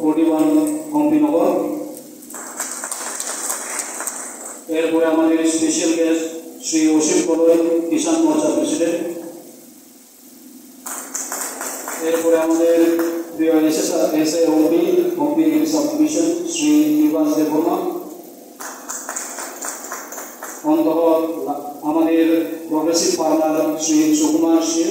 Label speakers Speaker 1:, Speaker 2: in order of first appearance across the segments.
Speaker 1: 41 হম্পিনগর। এরপরে আমাদের special guest Shri অসীম কলই, কিষাণ মোর্চা president. এরপরে আমাদের প্রিয় এসএ হম্পি সাব ডিভিশন শ্রী নিবাস দেববর্মা। অন্তত আমাদের প্রগ্রেসিভ ফার্মার শ্রী সুকুমার সিং।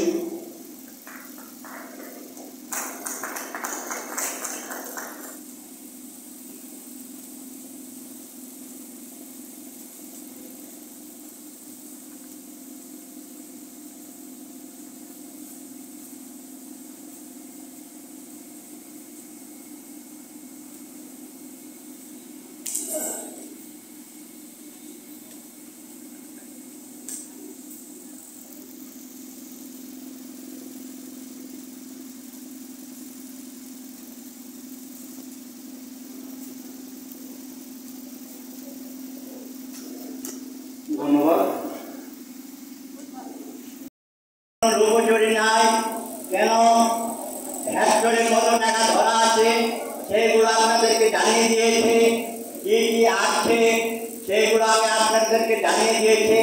Speaker 1: ধন্যবাদ।
Speaker 2: রূপচুরি নাই কেন হেক্টরের মতো টাকা ধরা আছে সেগুলো আপনাদেরকে জানিয়ে দিয়েছে, কি কি আছে সেগুলো আপনাদেরকে জানিয়ে দিয়েছে।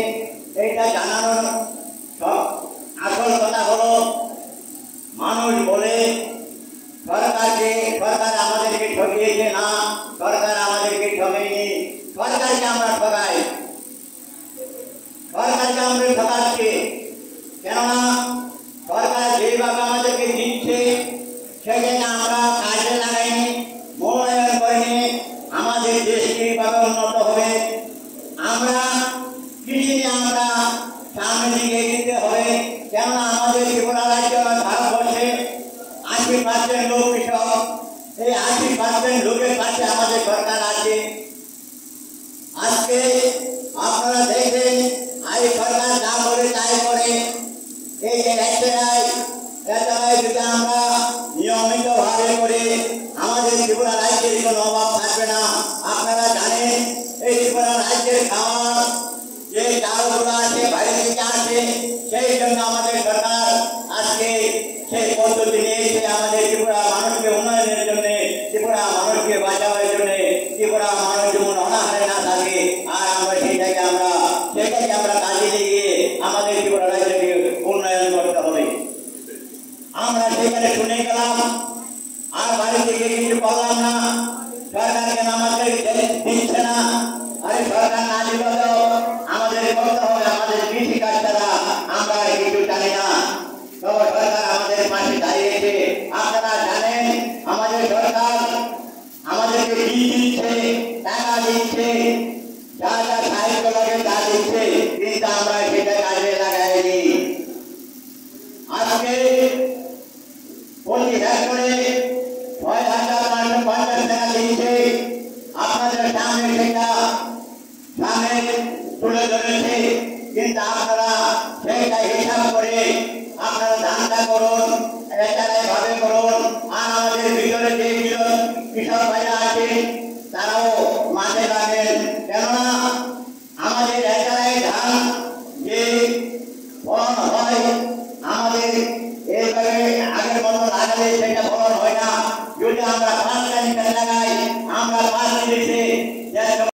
Speaker 2: এইটা জানানোর সব আসল কথা হলো মানুষ বলে সরকার আমাদেরকে ঠকিয়েছে, না সরকার আমাদেরকে ঠকেনি, সরকারকে আমরা ঠকাই, সরকারকে আমরা ঠকাচ্ছি। কেননা সরকার যেভাবে আমাদেরকে দিচ্ছে সেখানে আমরা কাজে লাগাইনি, মূল্যায়ন করিনি আমাদের দেশ কীভাবে উন্নত হবে। আমরা কৃষি আমরা সামনের দিকে এগিয়ে হবে। কেননা আমাদের ত্রিপুরা রাজ্য ভারতবর্ষে 80% লোক কৃষক, এই 80% লোকের কাছে আমাদের সরকার আছে। আজকে আপনারা দেখেন এই সরকার যা করে তাই করে। এই যে এটাই যদি আমরা নিয়মিতভাবে করে আমাদের ত্রিপুরা রাজ্যের কোনো অভাব থাকবে না। আপনারা জানেন এই ত্রিপুরা রাজ্যের খাওয়ার যে চালগুলো আছে বাইরে থেকে আসে, সেই জন্য আমাদের সরকার আজকে সেই পদ্ধতি নিয়েছে আমাদের ত্রিপুরা মানুষকে উন্নয়নের জন্য, ত্রিপুরা মানুষকে বাঁচানোর জন্য, ত্রিপুরা মানুষ যেমন অনাহারে না থাকে আর আমরা সেটাকে আমরা কাজে লেগে আমাদের ত্রিপুরা রাজ্যকে উন্নয়ন করতে হবে। আমরা সেখানে শুনে গেলাম আর বাড়ি থেকে কিছু করলাম না, সরকার কেন আমাদের দিচ্ছে না? আরে সরকার না দিলেও আমাদের করতে হবে, আমাদের কৃষি কাজ ছাড়া আমরা কিছু জানি না। তবে সরকার আমাদের পাশে দাঁড়িয়েছে। আপনারা জানেন আমাদের সরকার আমাদেরকে বীজ দিচ্ছে, টাকা দিচ্ছে,